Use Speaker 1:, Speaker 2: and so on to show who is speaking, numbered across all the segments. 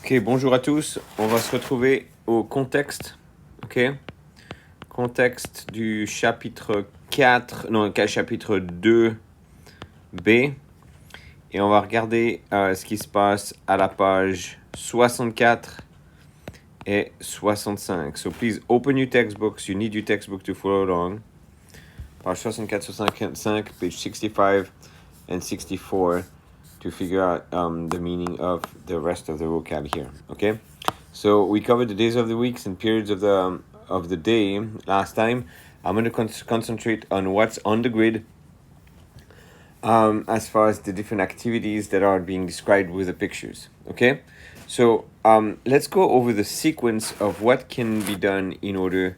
Speaker 1: Ok, bonjour à tous. On va se retrouver au contexte. Ok. Contexte du chapitre 4, non, chapitre 2b. Et on va regarder ce qui se passe à la page 64 et 65. So please open your textbooks. You need your textbook to follow along. Page 64, 65, page 65 and 64 to figure out the meaning of the rest of the vocab here. Okay? So we covered the days of the weeks and periods of the day last time. I'm going to concentrate on what's on the grid as far as the different activities that are being described with the pictures. Okay, so let's go over the sequence of what can be done in order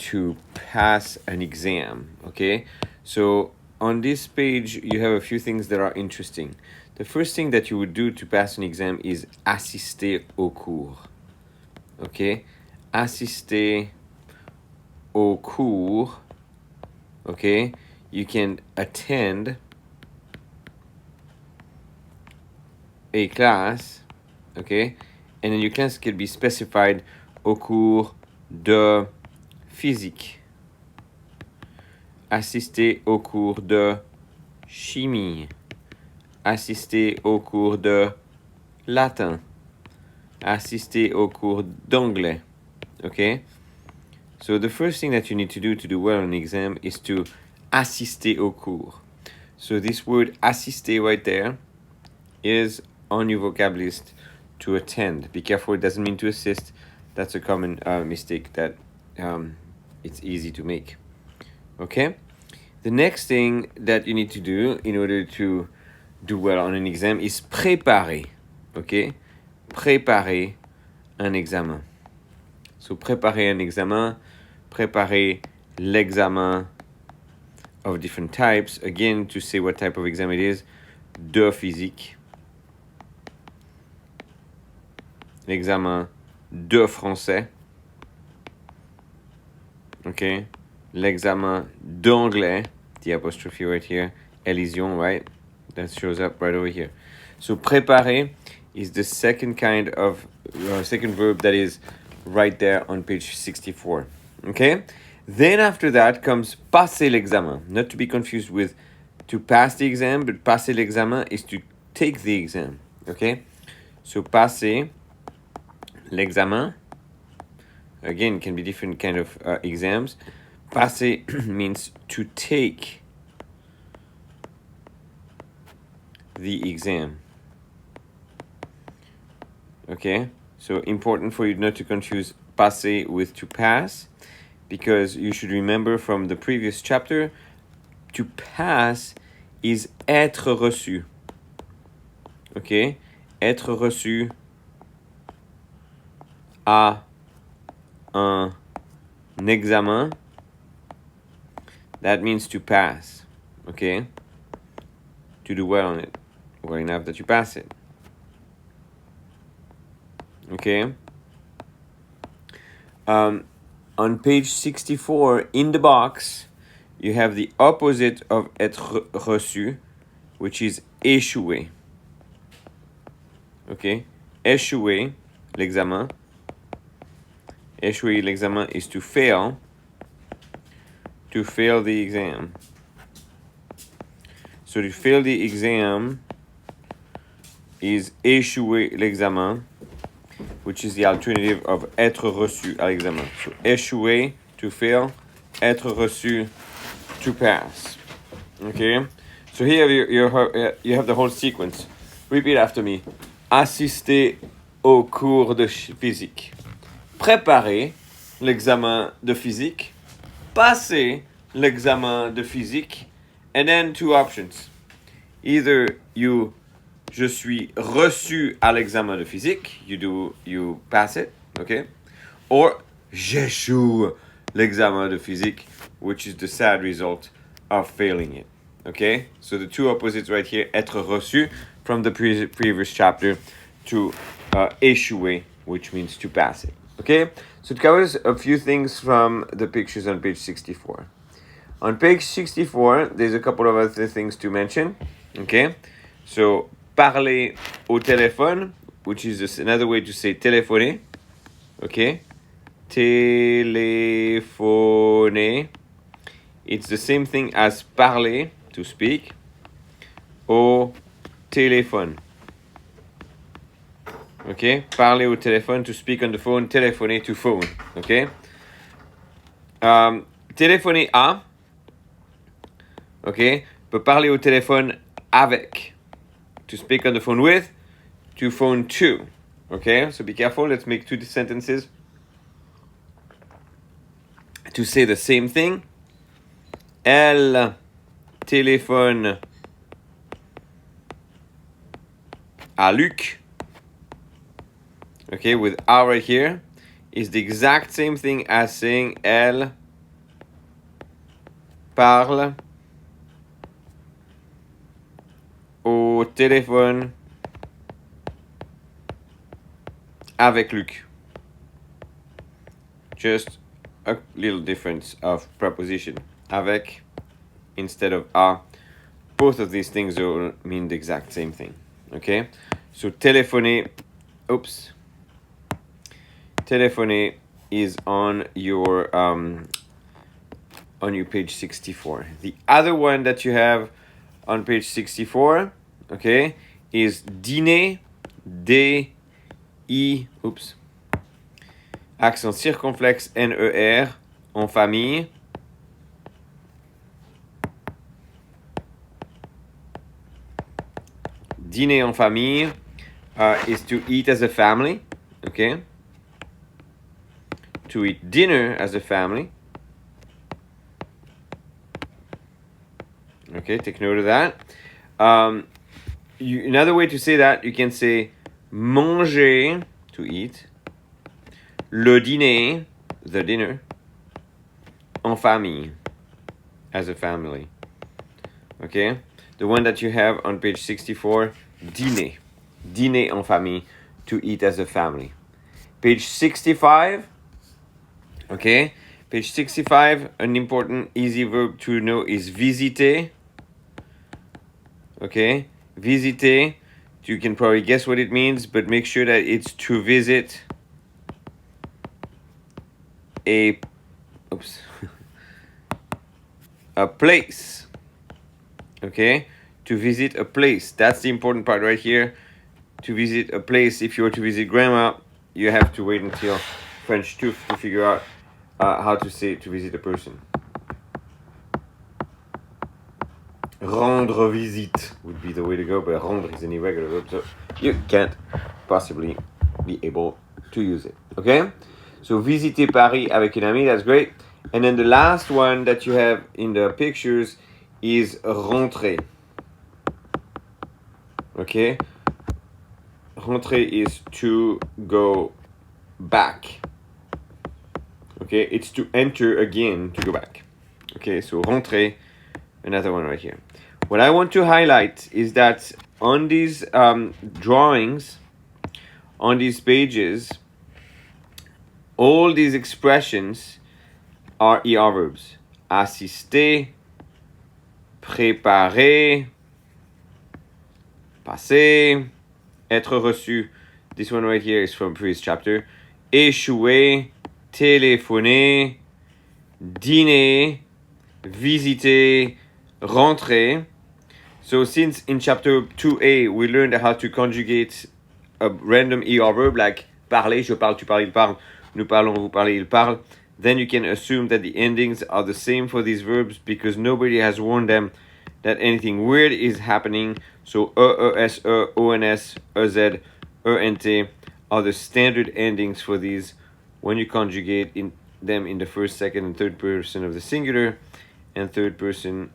Speaker 1: to pass an exam. Okay, so on this page you have a few things that are interesting. The first thing that you would do to pass an exam is assister au cours. Okay, assister au cours. Okay, you can attend a class, okay, and then your class can be specified au cours de physique, assister au cours de chimie, assister au cours de latin, assister au cours d'anglais, okay? So the first thing that you need to do well on an exam is to assister au cours. So this word assister right there is on your vocab list to attend. Be careful, it doesn't mean to assist. That's a common mistake that it's easy to make. Okay? The next thing that you need to do in order to do well on an exam is préparer. Okay? Préparer un examen. So préparer un examen, préparer l'examen of different types. Again, to say what type of exam it is, de physique, l'examen de français, okay, l'examen d'anglais, the apostrophe right here, elision, right, that shows up right over here. So préparer is the second kind of second verb that is right there on page 64, okay. Then after that comes passer l'examen, not to be confused with to pass the exam, but passer l'examen is to take the exam, okay. So passer l'examen, again, can be different kind of exams. Passer means to take the exam. Okay, so important for you not to confuse passer with to pass, because you should remember from the previous chapter, to pass is être reçu. Okay, être reçu à un examen, that means to pass, okay? To do well on it, well enough that you pass it, okay? On page 64, in the box, you have the opposite of être reçu, which is échouer, okay? Échouer, l'examen. Échouer l'examen is to fail the exam. So to fail the exam is échouer l'examen, which is the alternative of être reçu à l'examen. So échouer, to fail, être reçu, to pass. Okay? So here you have the whole sequence. Repeat after me. Assister au cours de physique. Préparer l'examen de physique, passer l'examen de physique, and then two options. Either je suis reçu à l'examen de physique, you pass it, okay? Or j'échoue l'examen de physique, which is the sad result of failing it, okay? So the two opposites right here, être reçu from the previous chapter to échouer, which means to pass it. Okay, so it covers a few things from the pictures on page 64. On page 64, there's a couple of other things to mention. Okay, so parler au téléphone, which is just another way to say téléphoner. Okay? Téléphoner. It's the same thing as parler, to speak, au téléphone. Okay? Parler au téléphone, to speak on the phone, téléphoner, to phone. Okay? Téléphoner à, okay? Peut parler au téléphone avec. To speak on the phone with, to phone to. Okay? So be careful. Let's make two sentences to say the same thing. Elle téléphone à Luc. Okay, with a right here is the exact same thing as saying elle parle au téléphone avec Luc. Just a little difference of preposition. Avec instead of a. Both of these things will mean the exact same thing. Okay? So téléphoner, téléphoner is on your page 64. The other one that you have on page 64, okay, is dîner, D-I, accent circonflexe N-E-R, en famille. Dîner en famille is to eat as a family, okay? To eat dinner as a family. Okay, take note of that. Another way to say that, you can say manger, to eat, le dîner, the dinner, en famille, as a family. Okay? The one that you have on page 64, dîner. Dîner en famille, to eat as a family. Page 65, okay? Page 65, an important easy verb to know is visiter. Okay? Visiter, you can probably guess what it means, but make sure that it's to visit a place. Okay, to visit a place. That's the important part right here. To visit a place. If you were to visit grandma, you have to wait until French 2 to figure out how to say to visit a person. Rendre visite would be the way to go, but rendre is an irregular verb, so you can't possibly be able to use it. Okay? So visiter Paris avec une amie, that's great. And then the last one that you have in the pictures is rentrer. Okay? Rentrer is to go back. Okay? It's to enter again, to go back. Okay, so rentrer, another one right here. What I want to highlight is that on these drawings, on these pages, all these expressions are ER verbs. Assister, préparer, passer, être reçu. This one right here is from previous chapter. Échouer, téléphoner, dîner, visiter, rentrer. So since in chapter 2a we learned how to conjugate a random ER verb like parler, je parle, tu parles, il parle, nous parlons, vous parlez, il parle, then you can assume that the endings are the same for these verbs because nobody has warned them that anything weird is happening. So ES, ONS, EZ, ENT are the standard endings for these when you conjugate them in the first, second, and third person of the singular and third person,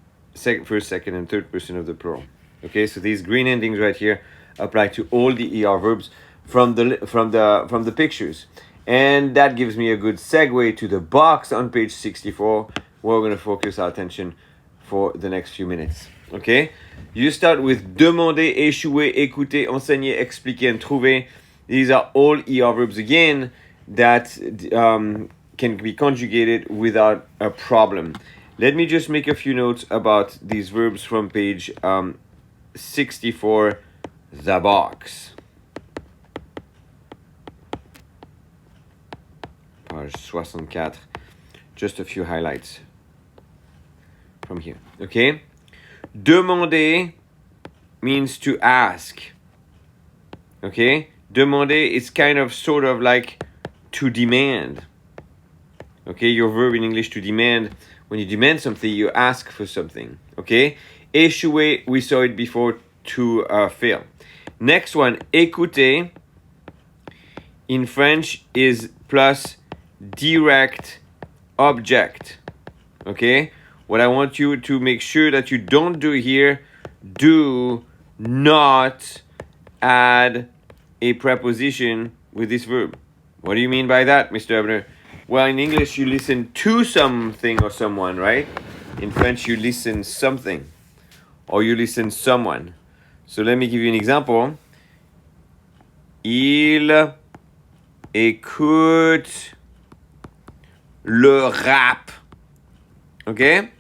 Speaker 1: first, second, and third person of the plural. Okay, so these green endings right here apply to all the ER verbs from the pictures. And that gives me a good segue to the box on page 64, where we're going to focus our attention for the next few minutes. Okay? You start with demander, échouer, écouter, enseigner, expliquer, and trouver. These are all ER verbs again that can be conjugated without a problem. Let me just make a few notes about these verbs from page 64, the box. page 64. Just a few highlights from here. Okay? Demander means to ask. Okay? Demander is kind of sort of like to demand. Okay? Your verb in English to demand. When you demand something, you ask for something. Okay? Échouer, we saw it before, to fail. Next one, écouter, in French is plus direct object. Okay? What I want you to make sure that you don't do here, do not add a preposition with this verb. What do you mean by that, Mr. Ebner? Well, in English, you listen to something or someone, right? In French, you listen something or you listen someone. So let me give you an example. Il écoute le rap. Okay?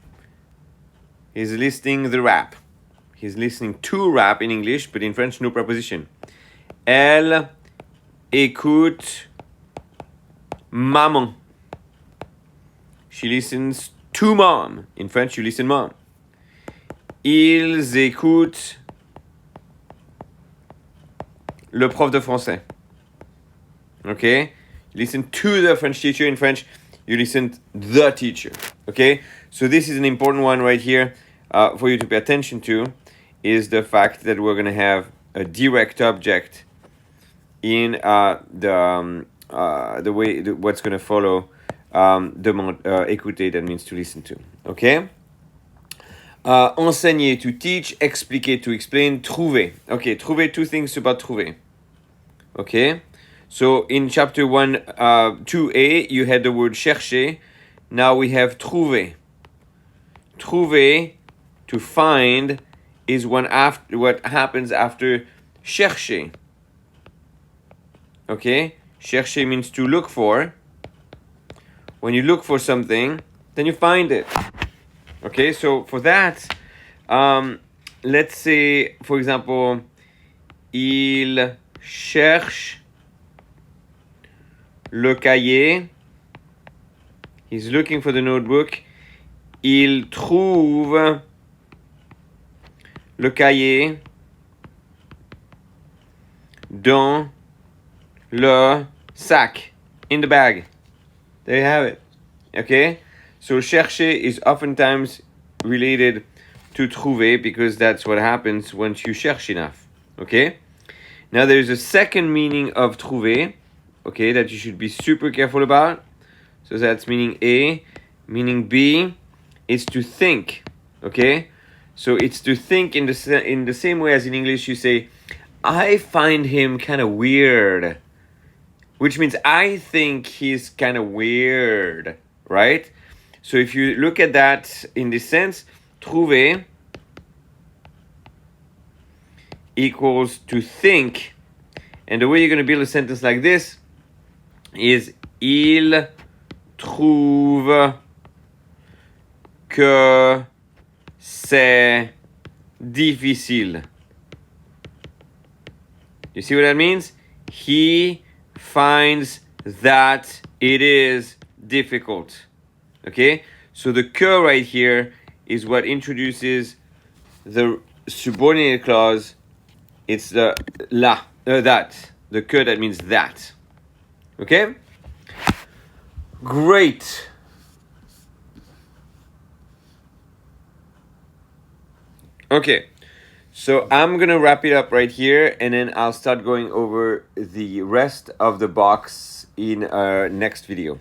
Speaker 1: He's listening the rap. He's listening to rap in English, but in French, no preposition. Elle écoute maman. She listens to mom. In French, you listen mom. Ils écoutent le prof de français. Okay? You listen to the French teacher. In French, you listen the teacher. Okay? So this is an important one right here for you to pay attention to, is the fact that we're going to have a direct object in the way what's going to follow écouter, that means to listen to. Okay? Enseigner, to teach. Expliquer, to explain. Trouver. Okay, trouver, two things about trouver. Okay? So in chapter 1, 2a, you had the word chercher. Now we have trouver. Trouver, to find, is what happens after chercher. Okay? Chercher means to look for. When you look for something, then you find it. Okay, so for that, let's say, for example, il cherche le cahier. He's looking for the notebook. Il trouve le cahier dans le sac, in the bag. There you have it. Okay? So chercher is oftentimes related to trouver because that's what happens once you cherche enough. Okay? Now there's a second meaning of trouver, okay, that you should be super careful about. So that's meaning A. Meaning B is to think. Okay? So it's to think in the same way as in English you say, I find him kind of weird. Which means I think he's kind of weird, right? So if you look at that in this sense, trouver equals to think. And the way you're going to build a sentence like this is il trouve que c'est difficile. You see what that means? He finds that it is difficult. Okay? So the que right here is what introduces the subordinate clause. It's the that. The que, that means that. Okay? Great. Okay. So I'm going to wrap it up right here, and then I'll start going over the rest of the box in our next video.